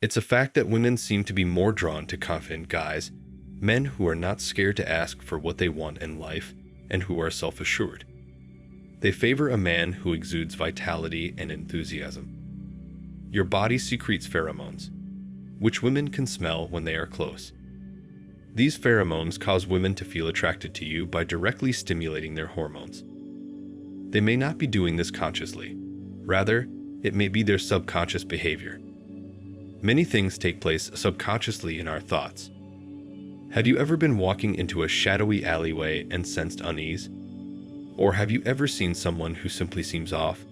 It's a fact that women seem to be more drawn to confident guys, men who are not scared to ask for what they want in life and who are self-assured. They favor a man who exudes vitality and enthusiasm. Your body secretes pheromones, which women can smell when they are close. These pheromones cause women to feel attracted to you by directly stimulating their hormones. They may not be doing this consciously. Rather, it may be their subconscious behavior. Many things take place subconsciously in our thoughts. Have you ever been walking into a shadowy alleyway and sensed unease? Or have you ever seen someone who simply seems off?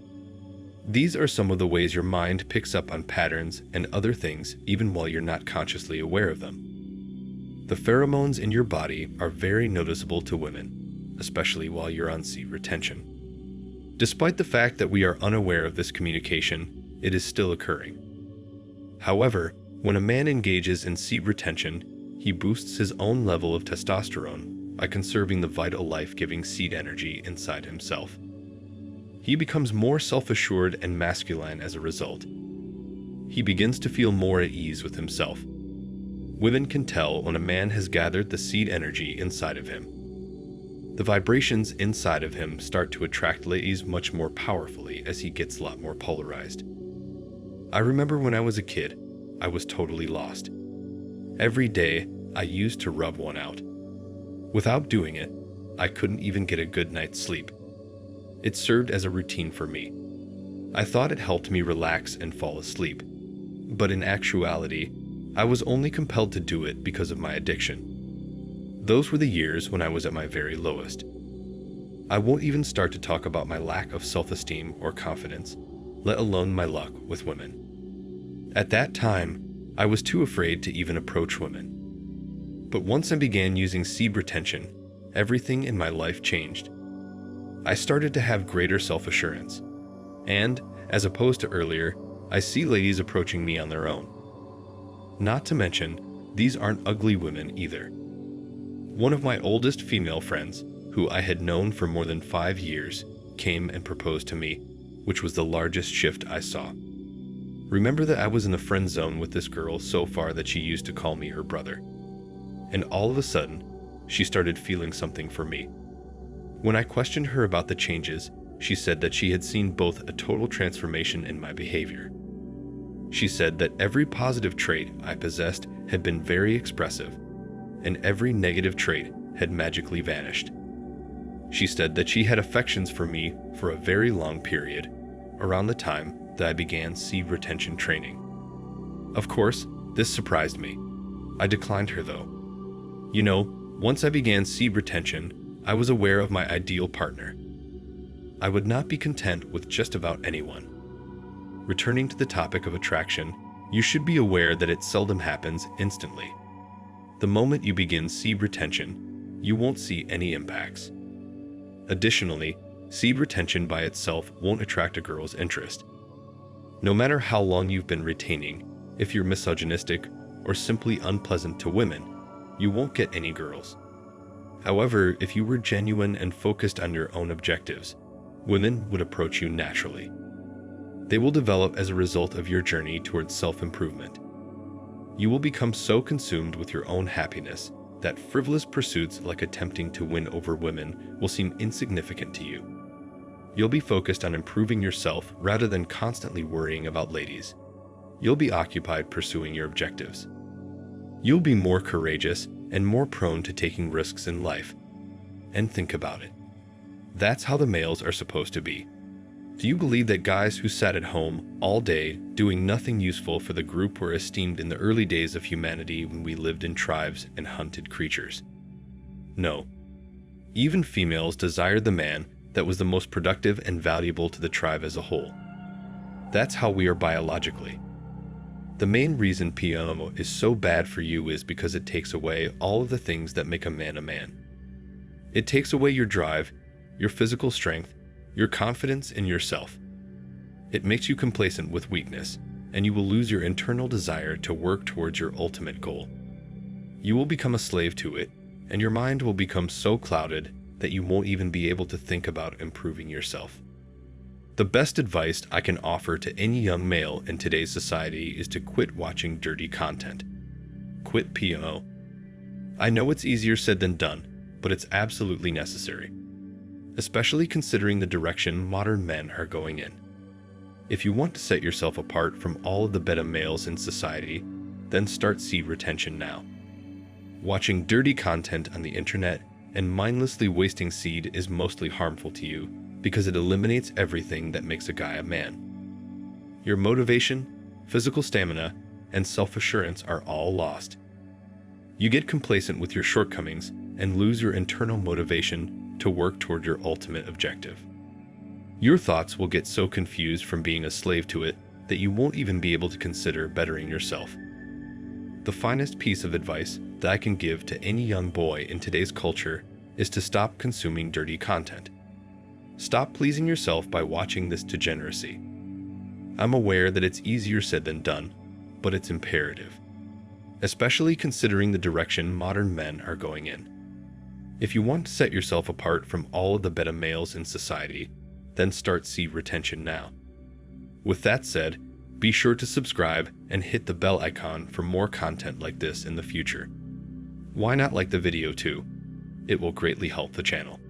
These are some of the ways your mind picks up on patterns and other things even while you're not consciously aware of them. The pheromones in your body are very noticeable to women, especially while you're on seed retention. Despite the fact that we are unaware of this communication, it is still occurring. However, when a man engages in seed retention, he boosts his own level of testosterone by conserving the vital life-giving seed energy inside himself. He becomes more self-assured and masculine as a result. He begins to feel more at ease with himself. Women can tell when a man has gathered the seed energy inside of him. The vibrations inside of him start to attract ladies much more powerfully as he gets a lot more polarized. I remember when I was a kid, I was totally lost. Every day, I used to rub one out. Without doing it, I couldn't even get a good night's sleep. It served as a routine for me. I thought it helped me relax and fall asleep. But in actuality, I was only compelled to do it because of my addiction. Those were the years when I was at my very lowest. I won't even start to talk about my lack of self-esteem or confidence, let alone my luck with women. At that time, I was too afraid to even approach women. But once I began using seed retention, everything in my life changed. I started to have greater self-assurance. And, as opposed to earlier, I see ladies approaching me on their own. Not to mention, these aren't ugly women either. One of my oldest female friends, who I had known for more than 5 years, came and proposed to me, which was the largest shift I saw. Remember that I was in the friend zone with this girl so far that she used to call me her brother. And all of a sudden, she started feeling something for me. When I questioned her about the changes, she said that she had seen both a total transformation in my behavior. She said that every positive trait I possessed had been very expressive, and every negative trait had magically vanished. She said that she had affections for me for a very long period, around the time that I began seed retention training. Of course, this surprised me. I declined her though. You know, once I began seed retention, I was aware of my ideal partner. I would not be content with just about anyone. Returning to the topic of attraction, you should be aware that it seldom happens instantly. The moment you begin seed retention, you won't see any impacts. Additionally, seed retention by itself won't attract a girl's interest. No matter how long you've been retaining, if you're misogynistic or simply unpleasant to women, you won't get any girls. However, if you were genuine and focused on your own objectives, women would approach you naturally. They will develop as a result of your journey towards self-improvement. You will become so consumed with your own happiness that frivolous pursuits like attempting to win over women will seem insignificant to you. You'll be focused on improving yourself rather than constantly worrying about ladies. You'll be occupied pursuing your objectives. You'll be more courageous and more prone to taking risks in life. And think about it. That's how the males are supposed to be. Do you believe that guys who sat at home all day doing nothing useful for the group were esteemed in the early days of humanity when we lived in tribes and hunted creatures? No. Even females desired the man that was the most productive and valuable to the tribe as a whole. That's how we are biologically. The main reason PMO is so bad for you is because it takes away all of the things that make a man. It takes away your drive, your physical strength, your confidence in yourself. It makes you complacent with weakness, and you will lose your internal desire to work towards your ultimate goal. You will become a slave to it, and your mind will become so clouded that you won't even be able to think about improving yourself. The best advice I can offer to any young male in today's society is to quit watching dirty content. Quit PMO. I know it's easier said than done, but it's absolutely necessary, especially considering the direction modern men are going in. If you want to set yourself apart from all of the beta males in society, then start seed retention now. Watching dirty content on the internet and mindlessly wasting seed is mostly harmful to you because it eliminates everything that makes a guy a man. Your motivation, physical stamina, and self-assurance are all lost. You get complacent with your shortcomings and lose your internal motivation to work toward your ultimate objective. Your thoughts will get so confused from being a slave to it that you won't even be able to consider bettering yourself. The finest piece of advice that I can give to any young boy in today's culture is to stop consuming dirty content. Stop pleasing yourself by watching this degeneracy. I'm aware that it's easier said than done, but it's imperative, especially considering the direction modern men are going in. If you want to set yourself apart from all of the beta males in society, then start seed retention now. With that said, be sure to subscribe and hit the bell icon for more content like this in the future. Why not like the video too? It will greatly help the channel.